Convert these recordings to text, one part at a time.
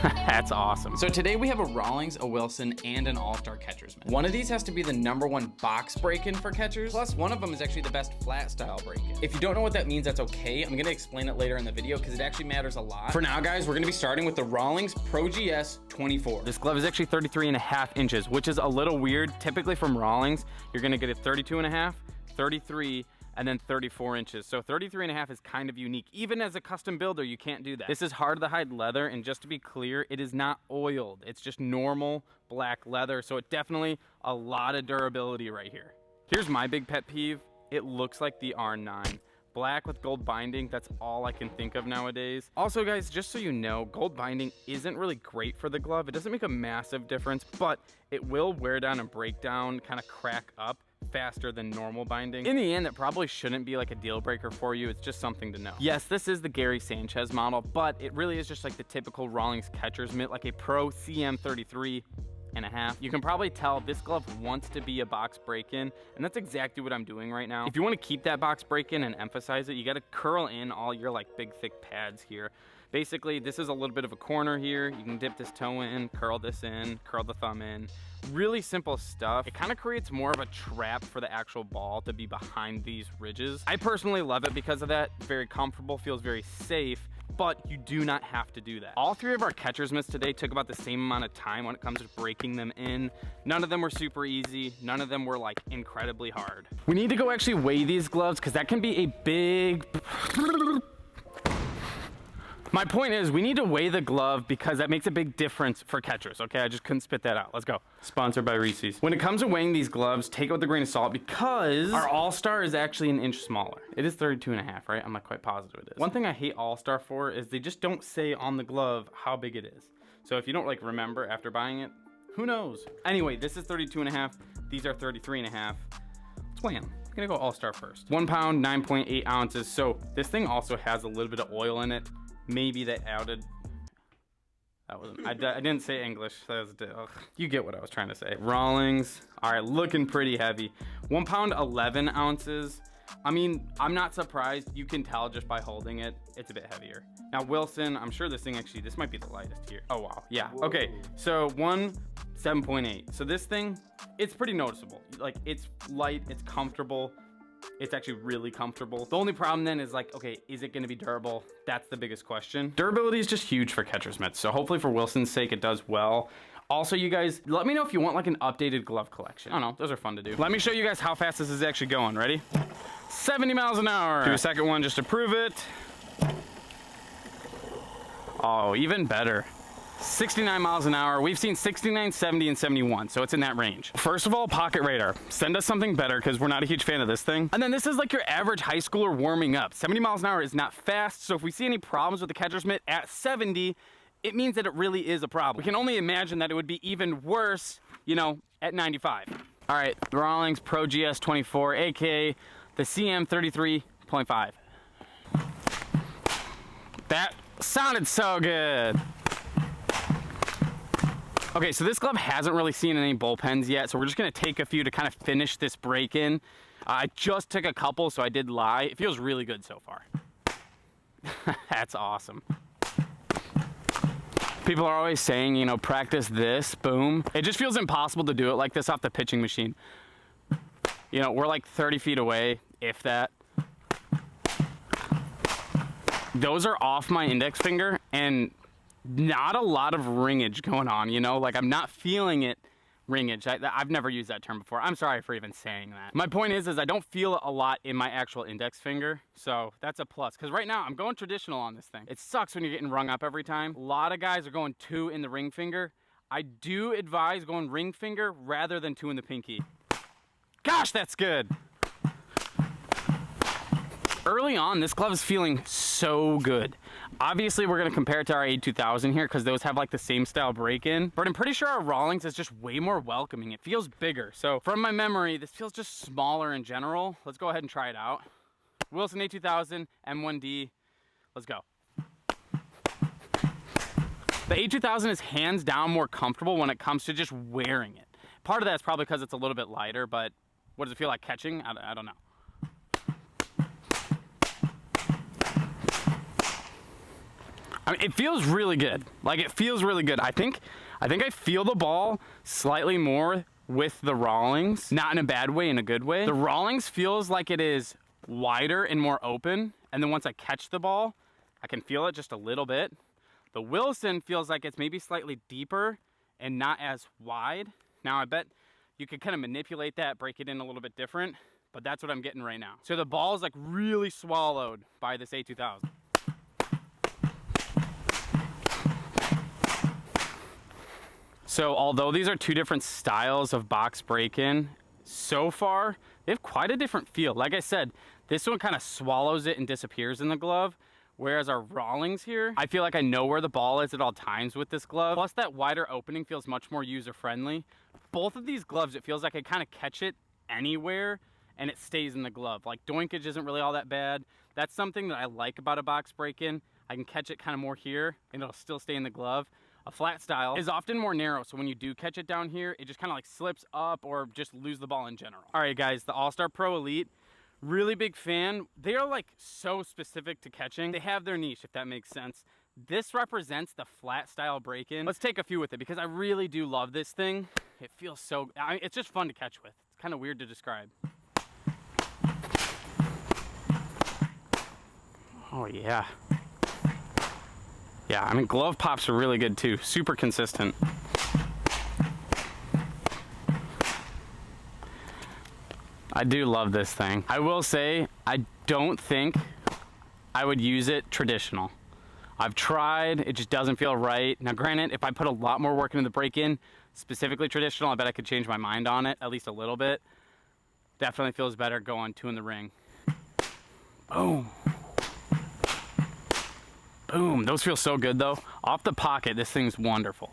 That's awesome. So today we have a Rawlings, a Wilson, and an all-star catcher's mitt. One of these has to be the #1 box break-in for catchers, plus one of them is actually the best flat style break-in. If you don't know what that means, that's okay. I'm gonna explain it later in the video because it actually matters a lot. For now, guys, we're gonna be starting with the Rawlings Pro GS 24. This glove is actually 33.5 inches, which is a little weird. Typically from Rawlings, you're gonna get a 32.5, 33, and then 34 inches. So 33.5 is kind of unique. Even as a custom builder, you can't do that. This is hard to hide leather, and just to be clear, it is not oiled. It's just normal black leather, so it definitely a lot of durability right here. Here's my big pet peeve. It looks like the R9. Black with gold binding, that's all I can think of nowadays. Also, guys, just so you know, gold binding isn't really great for the glove. It doesn't make a massive difference, but it will wear down and break down, kind of crack up faster than normal binding. In the end, that probably shouldn't be like a deal breaker for you. It's just something to know. Yes, this is the Gary Sanchez model, but it really is just like the typical Rawlings catcher's mitt, like a Pro CM33.5. You can probably tell this glove wants to be a box break-in, and that's exactly what I'm doing right now. If you want to keep that box break-in and emphasize it, you got to curl in all your like big thick pads here. Basically, this is a little bit of a corner here. You can dip this toe in, curl this in, curl the thumb in. Really simple stuff. It kind of creates more of a trap for the actual ball to be behind these ridges. I personally love it because of that. Very comfortable, feels very safe, but you do not have to do that. All three of our catcher's mitts today took about the same amount of time when it comes to breaking them in. None of them were super easy. None of them were like incredibly hard. We need to go actually weigh these gloves because that can be a big... My point is, we need to weigh the glove because that makes a big difference for catchers, okay? I just couldn't spit that out. Let's go. Sponsored by Reese's. When it comes to weighing these gloves, take it with a grain of salt because our All-Star is actually an inch smaller. It is 32.5, right? I'm not quite positive it is. One thing I hate All-Star for is they just don't say on the glove how big it is. So if you don't like remember after buying it, who knows? Anyway, this is 32.5. These are 33.5. Let's weigh them. I'm gonna go All-Star first. 1 pound, 9.8 ounces. So this thing also has a little bit of oil in it. Maybe they outed. That wasn't. I didn't say English. That was. Ugh. You get what I was trying to say. Rawlings. All right, looking pretty heavy. 1 pound, 11 ounces. I mean, I'm not surprised. You can tell just by holding it. It's a bit heavier. Now Wilson, I'm sure this thing actually. This might be the lightest here. Oh wow. Yeah. Whoa. Okay. So 7.8. So this thing, it's pretty noticeable. Like it's light. It's comfortable. It's actually really comfortable. The only problem then is like, okay, is it gonna be durable? That's the biggest question. Durability is just huge for catcher's mitts. So hopefully for Wilson's sake, it does well. Also, you guys, let me know if you want like an updated glove collection. I don't know, those are fun to do. Let me show you guys how fast this is actually going. Ready? 70 miles an hour. Do a second one just to prove it. Oh, even better. 69 miles an hour. We've seen 69, 70, and 71, so it's in that range. First of all, pocket radar. Send us something better because we're not a huge fan of this thing. And then this is like your average high schooler warming up. 70 miles an hour is not fast, so if we see any problems with the catcher's mitt at 70, it means that it really is a problem. We can only imagine that it would be even worse, you know, at 95. All right, Rawlings Pro GS 24, aka the CM33.5. That sounded so good. Okay, so this glove hasn't really seen any bullpens yet, so we're just gonna take a few to kind of finish this break-in. I just took a couple, so I did lie. It feels really good so far. That's awesome. People are always saying, you know, practice this, boom. It just feels impossible to do it like this off the pitching machine. You know, we're like 30 feet away, if that. Those are off my index finger, and not a lot of ringage going on, you know, like I'm not feeling it ringage. I've never used that term before. I'm sorry for even saying that. My point is I don't feel a lot in my actual index finger, so that's a plus. Because right now I'm going traditional on this thing. It sucks when you're getting rung up every time. A lot of guys are going 2 in the ring finger. I do advise going ring finger rather than 2 in the pinky. Gosh, that's good. Early on, this glove is feeling so good. Obviously, we're gonna compare it to our A2000 here because those have like the same style break-in, but I'm pretty sure our Rawlings is just way more welcoming. It feels bigger. So from my memory, this feels just smaller in general. Let's go ahead and try it out. Wilson A2000, M1D, let's go. The A2000 is hands down more comfortable when it comes to just wearing it. Part of that's probably because it's a little bit lighter, but what does it feel like catching? I don't know. I mean, it feels really good. Like, it feels really good. I think I feel the ball slightly more with the Rawlings, not in a bad way, in a good way. The Rawlings feels like it is wider and more open, and then once I catch the ball, I can feel it just a little bit. The Wilson feels like it's maybe slightly deeper and not as wide. Now, I bet you could kind of manipulate that, break it in a little bit different, but that's what I'm getting right now. So the ball is like really swallowed by this A2000. So although these are two different styles of box break-in, so far, they have quite a different feel. Like I said, this one kind of swallows it and disappears in the glove, whereas our Rawlings here, I feel like I know where the ball is at all times with this glove. Plus that wider opening feels much more user-friendly. Both of these gloves, it feels like I kind of catch it anywhere and it stays in the glove. Like doinkage isn't really all that bad. That's something that I like about a box break-in. I can catch it kind of more here and it'll still stay in the glove. A flat style is often more narrow, so when you do catch it down here, it just kind of like slips up or just lose the ball in general. All right, guys, the All-Star Pro Elite, really big fan. They are like so specific to catching. They have their niche, if that makes sense. This represents the flat style break-in. Let's take a few with it because I really do love this thing. It feels so, it's just fun to catch with. It's kind of weird to describe. Oh yeah. Yeah, I mean, glove pops are really good too. Super consistent. I do love this thing. I will say, I don't think I would use it traditional. I've tried, it just doesn't feel right. Now granted, if I put a lot more work into the break-in, specifically traditional, I bet I could change my mind on it, at least a little bit. Definitely feels better going 2 in the ring. Boom. Boom, those feel so good though. Off the pocket, this thing's wonderful.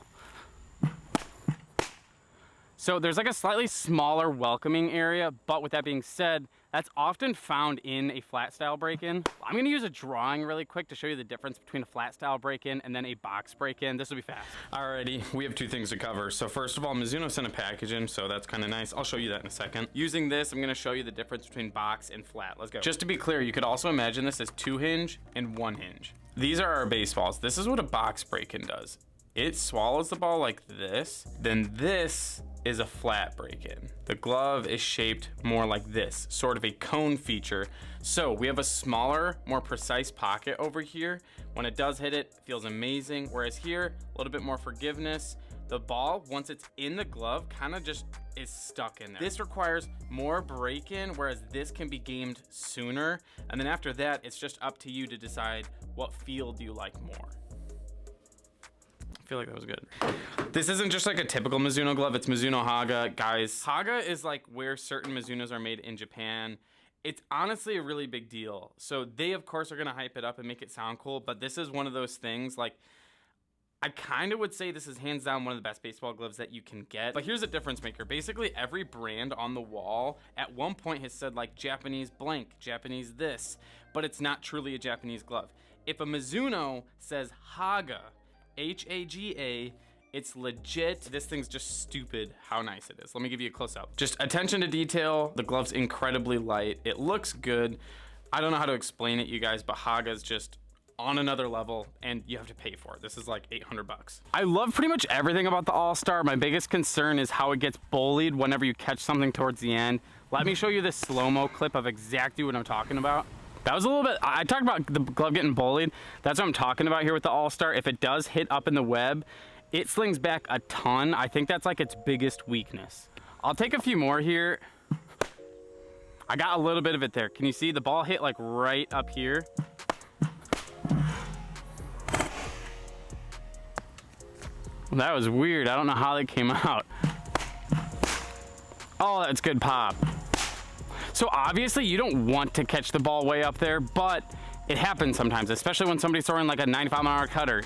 So there's like a slightly smaller welcoming area, but with that being said, that's often found in a flat style break-in. I'm gonna use a drawing really quick to show you the difference between a flat style break-in and then a box break-in. This will be fast. Alrighty, we have 2 things to cover. So first of all, Mizuno sent a package in, so that's kind of nice. I'll show you that in a second. Using this, I'm gonna show you the difference between box and flat. Let's go. Just to be clear, you could also imagine this as 2 hinge and 1 hinge. These are our baseballs. This is what a box break-in does. It swallows the ball like this, then this is a flat break-in. The glove is shaped more like this, sort of a cone feature. So we have a smaller, more precise pocket over here. When it does hit it, it feels amazing. Whereas here, a little bit more forgiveness. The ball, once it's in the glove, kind of just is stuck in there. This requires more break-in, whereas this can be gamed sooner. And then after that, it's just up to you to decide what field you like more. I feel like that was good. This isn't just like a typical Mizuno glove, it's Mizuno Haga. Guys, Haga is like where certain Mizunos are made in Japan. It's honestly a really big deal. So they of course are gonna hype it up and make it sound cool, but this is one of those things like, I kind of would say this is hands down one of the best baseball gloves that you can get. But here's a difference maker. Basically every brand on the wall at one point has said like Japanese blank, Japanese this, but it's not truly a Japanese glove. If a Mizuno says Haga, H-A-G-A, it's legit. This thing's just stupid how nice it is. Let me give you a close up. Just attention to detail. The glove's incredibly light. It looks good. I don't know how to explain it, you guys, but Haga's just on another level and you have to pay for it. This is like 800 bucks. I love pretty much everything about the All-Star. My biggest concern is how it gets bullied whenever you catch something towards the end. Let me show you this slow-mo clip of exactly what I'm talking about. That was a little bit, I talked about the glove getting bullied. That's what I'm talking about here with the All-Star. If it does hit up in the web, it slings back a ton. I think that's like its biggest weakness. I'll take a few more here. I got a little bit of it there. Can you see the ball hit like right up here? That was weird. I don't know how that came out. Oh, that's good pop. So obviously you don't want to catch the ball way up there, but it happens sometimes, especially when somebody's throwing like a 95-mile-an-hour cutter.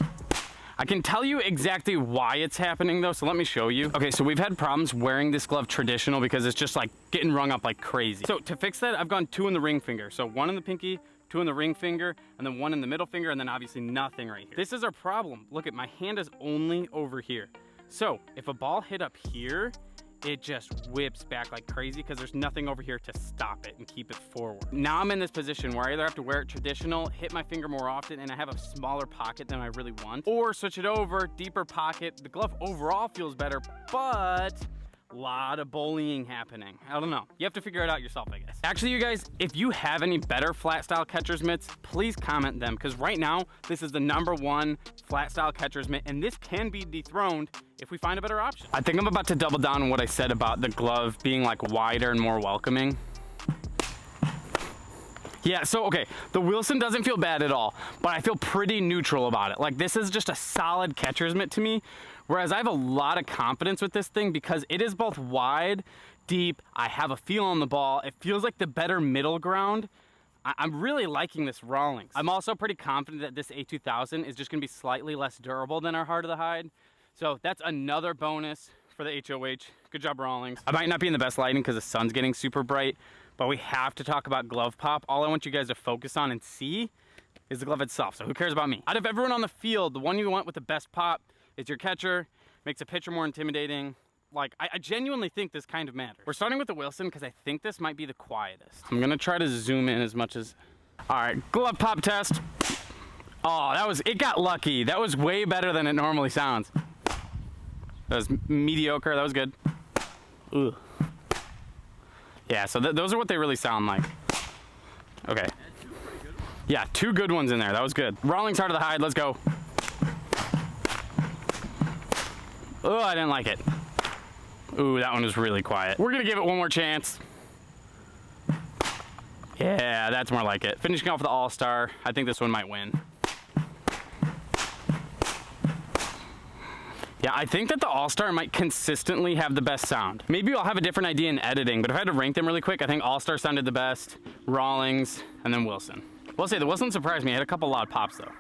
I can tell you exactly why it's happening though, so let me show you. Okay, so we've had problems wearing this glove traditional because it's just like getting rung up like crazy. So to fix that, I've gone 2 in the ring finger. So 1 in the pinky, 2 in the ring finger, and then 1 in the middle finger, and then obviously nothing right here. This is our problem. Look at my hand is only over here. So if a ball hit up here, it just whips back like crazy because there's nothing over here to stop it and keep it forward. Now I'm in this position where I either have to wear it traditional, hit my finger more often, and I have a smaller pocket than I really want, or switch it over, deeper pocket. The glove overall feels better, but a lot of bullying happening. I don't know. You have to figure it out yourself, I guess. Actually, you guys, if you have any better flat style catcher's mitts, please comment them, because right now, this is the #1 flat style catcher's mitt, and this can be dethroned if we find a better option. I think I'm about to double down on what I said about the glove being like wider and more welcoming. Yeah, so okay, the Wilson doesn't feel bad at all, but I feel pretty neutral about it. Like, this is just a solid catcher's mitt to me, whereas I have a lot of confidence with this thing because it is both wide, deep, I have a feel on the ball, it feels like the better middle ground. I'm really liking this Rawlings. I'm also pretty confident that this A2000 is just gonna be slightly less durable than our Heart of the Hide, so that's another bonus for the HOH. Good job, Rawlings. I might not be in the best lighting because the sun's getting super bright, but we have to talk about glove pop. All I want you guys to focus on and see is the glove itself, so who cares about me? Out of everyone on the field, the one you want with the best pop is your catcher, makes a pitcher more intimidating. Like, I genuinely think this kind of matters. We're starting with the Wilson because I think this might be the quietest. I'm gonna try to zoom in as much as, all right, glove pop test. Oh, it got lucky. That was way better than it normally sounds. That was mediocre, that was good. Ugh. Yeah, so those are what they really sound like. Okay. Yeah, 2 good ones in there. That was good. Rawlings Heart of the Hide, let's go. Oh, I didn't like it. Ooh, that one was really quiet. We're gonna give it one more chance. Yeah, that's more like it. Finishing off with the All-Star. I think this one might win. Yeah, I think that the All-Star might consistently have the best sound. Maybe I'll have a different idea in editing, but if I had to rank them really quick, I think All-Star sounded the best, Rawlings, and then Wilson. We'll say the Wilson surprised me. I had a couple loud pops though.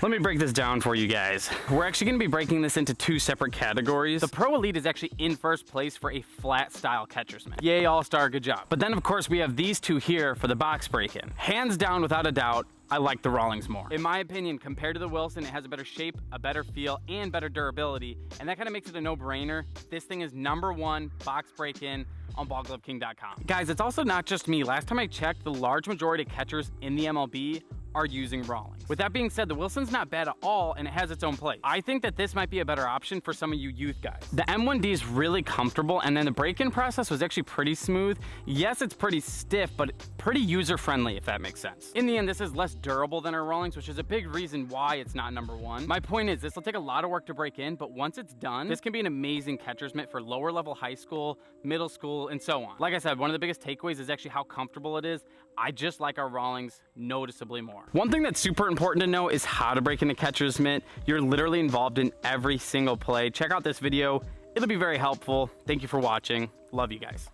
Let me break this down for you guys. We're actually gonna be breaking this into 2 separate categories. The Pro Elite is actually in first place for a flat style catcher's mitt. Yay, All-Star, good job. But then of course we have these 2 here for the box break-in. Hands down, without a doubt, I like the Rawlings more. In my opinion, compared to the Wilson, it has a better shape, a better feel, and better durability, and that kind of makes it a no-brainer. This thing is #1 box break-in on ballgloveking.com. Guys, it's also not just me. Last time I checked, the large majority of catchers in the MLB are using Rawlings. With that being said, the Wilson's not bad at all, and it has its own place. I think that this might be a better option for some of you youth guys. The M1D is really comfortable, and then the break-in process was actually pretty smooth. Yes, it's pretty stiff, but pretty user-friendly, if that makes sense. In the end, this is less durable than our Rawlings, which is a big reason why it's not #1. My point is, this will take a lot of work to break in, but once it's done, this can be an amazing catcher's mitt for lower-level high school, middle school, and so on. Like I said, one of the biggest takeaways is actually how comfortable it is. I just like our Rawlings noticeably more. One thing that's super important to know is how to break in a catcher's mitt. You're literally involved in every single play. Check out this video. It'll be very helpful. Thank you for watching. Love you guys.